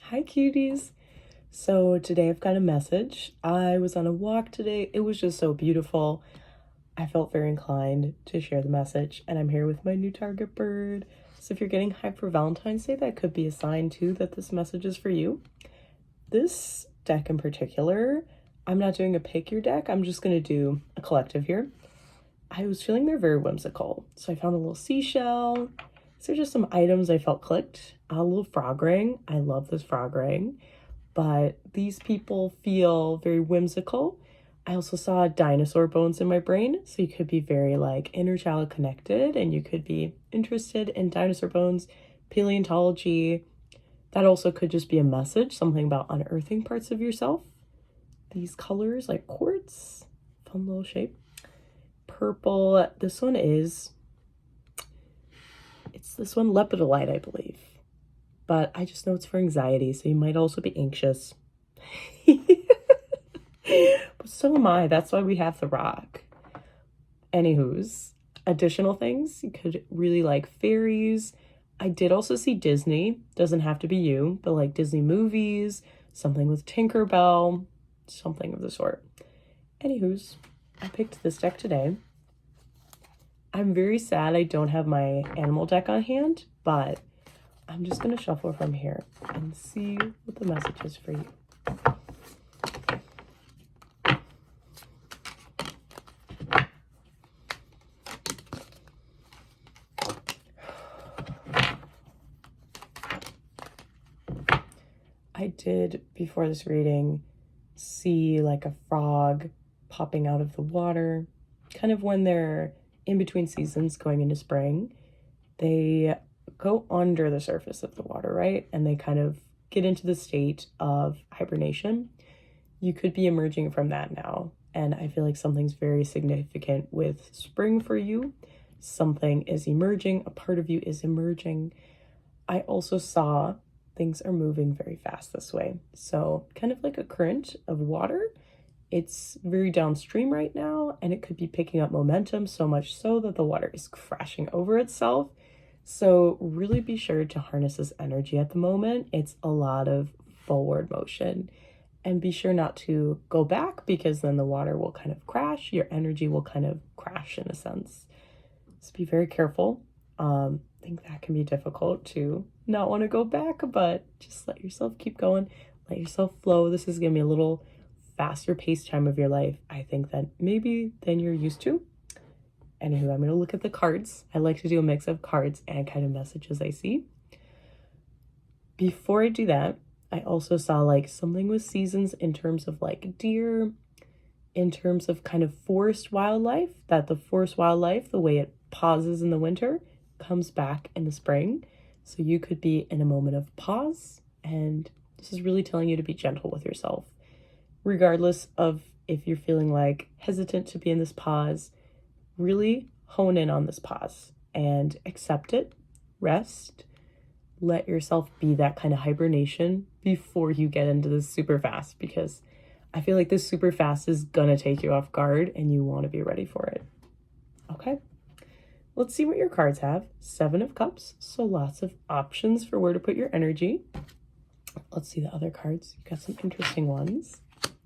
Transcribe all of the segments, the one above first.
Hi, cuties. So today I've got a message. I was on a walk today. It was just so beautiful. I felt very inclined to share the message, and I'm here with my new target bird. So if you're getting hyped for Valentine's Day, that could be a sign too that this message is for you. This deck in particular, I'm not doing a pick your deck. I'm just going to do a collective here. I was feeling they're very whimsical. So I found a little seashell. These are just some items I felt clicked. A little frog ring. I love this frog ring. But these people feel very whimsical. I also saw dinosaur bones in my brain. So you could be very like inner child connected and you could be interested in dinosaur bones, paleontology. That also could just be a message, something about unearthing parts of yourself. These colors like quartz, fun little shape. Purple, this one is, it's this one lepidolite, I believe. But I just know it's for anxiety, so you might also be anxious. But so am I, that's why we have the rock. Anywho's, additional things, you could really like fairies. I did also see Disney, doesn't have to be you, but like Disney movies, something with Tinkerbell, something of the sort. Anywho's, I picked this deck today. I'm very sad I don't have my animal deck on hand, but I'm just going to shuffle from here and see what the message is for you. I did, before this reading, see like a frog popping out of the water, kind of when they're in between seasons going into spring. They go under the surface of the water, right? And they kind of get into the state of hibernation. You could be emerging from that now. And I feel like something's very significant with spring for you. Something is emerging, a part of you is emerging. I also saw things are moving very fast this way. So kind of like a current of water. It's very downstream right now, and it could be picking up momentum so much so that the water is crashing over itself. So really be sure to harness this energy at the moment. It's a lot of forward motion. And be sure not to go back because then the water will kind of crash. Your energy will kind of crash in a sense. So be very careful. I think that can be difficult to not want to go back, but just let yourself keep going. Let yourself flow. This is going to be a little faster paced time of your life, I think, that maybe than you're used to. Anywho, I'm going to look at the cards. I like to do a mix of cards and kind of messages I see. Before I do that, I also saw like something with seasons in terms of like deer, in terms of kind of forest wildlife, that the forest wildlife, the way it pauses in the winter, comes back in the spring. So you could be in a moment of pause, and this is really telling you to be gentle with yourself. Regardless of if you're feeling like hesitant to be in this pause, really hone in on this pause and accept it, rest, let yourself be that kind of hibernation before you get into this super fast, because I feel like this super fast is gonna take you off guard and you want to be ready for it. Okay, let's see what your cards have. 7 of Cups, so lots of options for where to put your energy. Let's see the other cards. You've got some interesting ones.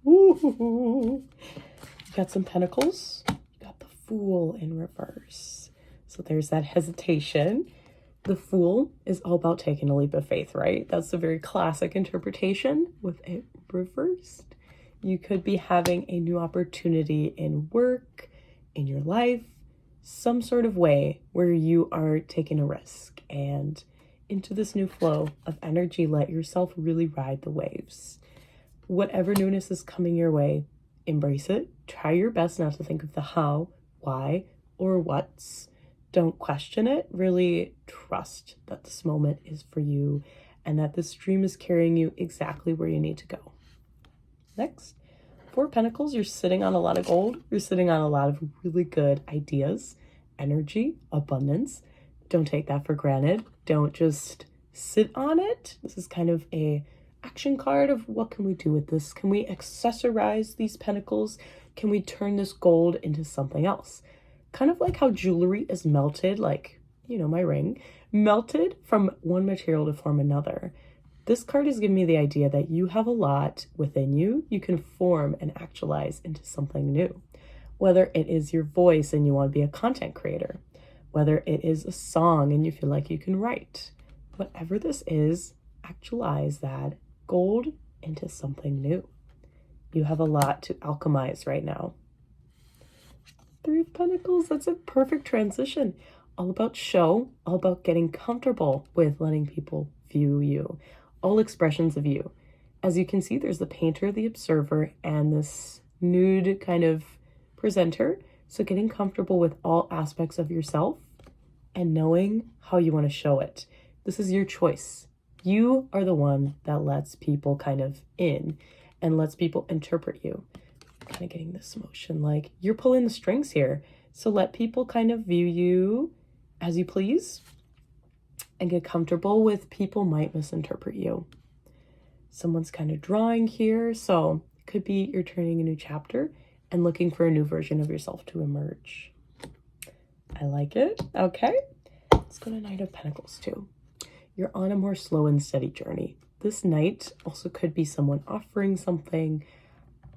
Ooh. You got some Pentacles. You got the Fool in reverse. So there's that hesitation. The Fool is all about taking a leap of faith, right? That's a very classic interpretation with it reversed. You could be having a new opportunity in work, in your life, some sort of way where you are taking a risk, and into this new flow of energy, let yourself really ride the waves. Whatever newness is coming your way, embrace it. Try your best not to think of the how, why, or what's. Don't question it. Really trust that this moment is for you and that this dream is carrying you exactly where you need to go. Next, 4 Pentacles. You're sitting on a lot of gold. You're sitting on a lot of really good ideas, energy, abundance. Don't take that for granted. Don't just sit on it. This is kind of a action card of what can we do with this? Can we accessorize these pentacles? Can we turn this gold into something else? Kind of like how jewelry is melted, like, you know, my ring, melted from one material to form another. This card is giving me the idea that you have a lot within you. You can form and actualize into something new. Whether it is your voice and you want to be a content creator, whether it is a song and you feel like you can write, whatever this is, actualize that gold into something new. You have a lot to alchemize right now. Three of Pentacles, that's a perfect transition. All about show, all about getting comfortable with letting people view you, all expressions of you. As you can see, there's the painter, the observer, and this nude kind of presenter. So getting comfortable with all aspects of yourself and knowing how you want to show it. This is your choice. You are the one that lets people kind of in and lets people interpret you. Kind of getting this emotion like you're pulling the strings here. So let people kind of view you as you please and get comfortable with people might misinterpret you. Someone's kind of drawing here. So it could be you're turning a new chapter and looking for a new version of yourself to emerge. I like it. Okay. Let's go to Knight of Pentacles too. You're on a more slow and steady journey. This Knight also could be someone offering something.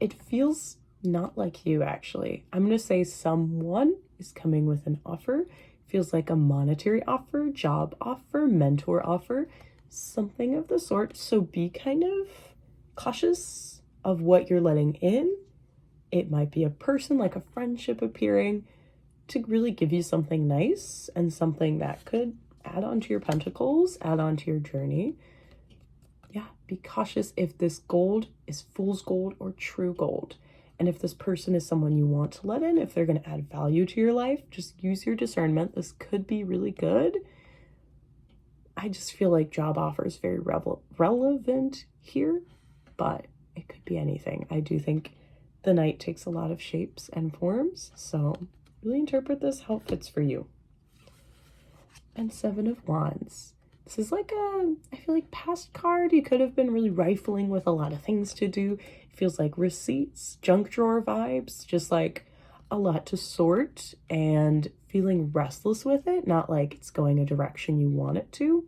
It feels not like you, actually. I'm going to say someone is coming with an offer. Feels like a monetary offer, job offer, mentor offer, something of the sort. So be kind of cautious of what you're letting in. It might be a person, like a friendship appearing to really give you something nice and something that could add on to your pentacles, add on to your journey. Yeah, be cautious if this gold is fool's gold or true gold. And if this person is someone you want to let in, if they're going to add value to your life, just use your discernment. This could be really good. I just feel like job offer is very relevant here, but it could be anything. I do think the Knight takes a lot of shapes and forms, so really interpret this how it fits for you. And Seven of Wands. This is like I feel like past card. You could have been really rifling with a lot of things to do. It feels like receipts, junk drawer vibes, just like a lot to sort and feeling restless with it, not like it's going a direction you want it to.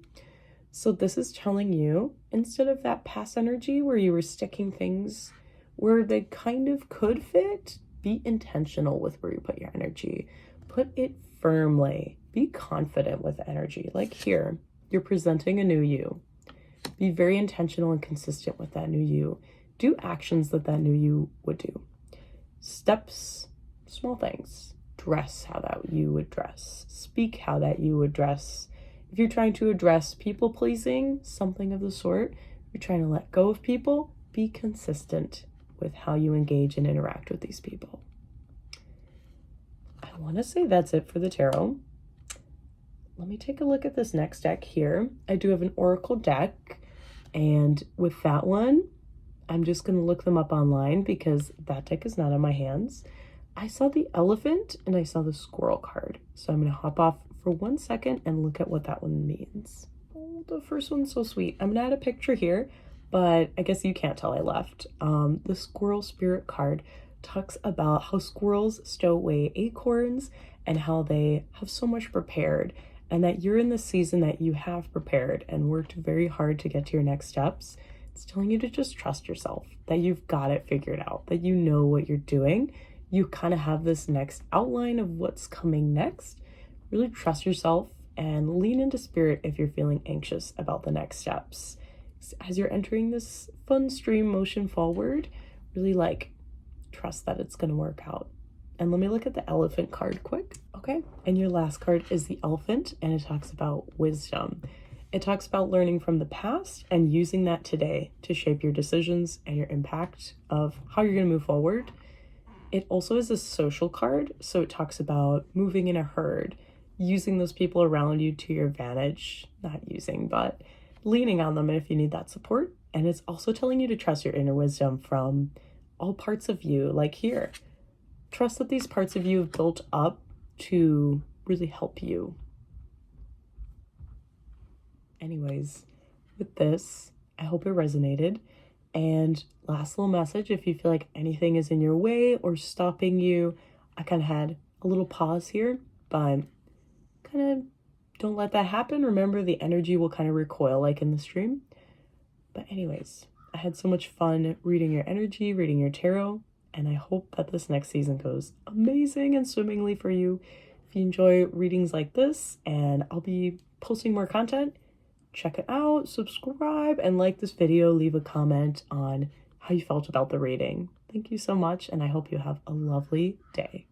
So this is telling you, instead of that past energy where you were sticking things where they kind of could fit, be intentional with where you put your energy. Put it firmly. Be confident with energy. Like here, you're presenting a new you. Be very intentional and consistent with that new you. Do actions that new you would do. Steps, small things. Dress how that you would dress. Speak how that you would dress. If you're trying to address people pleasing, something of the sort, you're trying to let go of people, be consistent with how you engage and interact with these people. I want to say that's it for the tarot. Let me take a look at this next deck here. I do have an Oracle deck, and with that one, I'm just going to look them up online because that deck is not in my hands. I saw the elephant and I saw the squirrel card. So I'm going to hop off for 1 second and look at what that one means. Oh, the first one's so sweet. I'm going to add a picture here, but I guess you can't tell I left. The squirrel spirit card talks about how squirrels stow away acorns and how they have so much prepared, and that you're in the season that you have prepared and worked very hard to get to your next steps. It's telling you to just trust yourself, that you've got it figured out, that you know what you're doing. You kind of have this next outline of what's coming next. Really trust yourself and lean into spirit if you're feeling anxious about the next steps. As you're entering this fun stream motion forward, really trust that it's going to work out. And let me look at the elephant card quick. Okay, and your last card is the elephant, and it talks about wisdom. It talks about learning from the past and using that today to shape your decisions and your impact of how you're going to move forward. It also is a social card, so it talks about moving in a herd, using those people around you to your advantage, not using, but leaning on them if you need that support. And it's also telling you to trust your inner wisdom from all parts of you, like here. Trust that these parts of you have built up to really help you. Anyways, with this, I hope it resonated. And last little message, if you feel like anything is in your way or stopping you, I kind of had a little pause here, but kind of don't let that happen. Remember, the energy will kind of recoil like in the stream. But anyways, I had so much fun reading your energy, reading your tarot, and I hope that this next season goes amazing and swimmingly for you. If you enjoy readings like this, and I'll be posting more content, check it out, subscribe, and like this video. Leave a comment on how you felt about the reading. Thank you so much, and I hope you have a lovely day.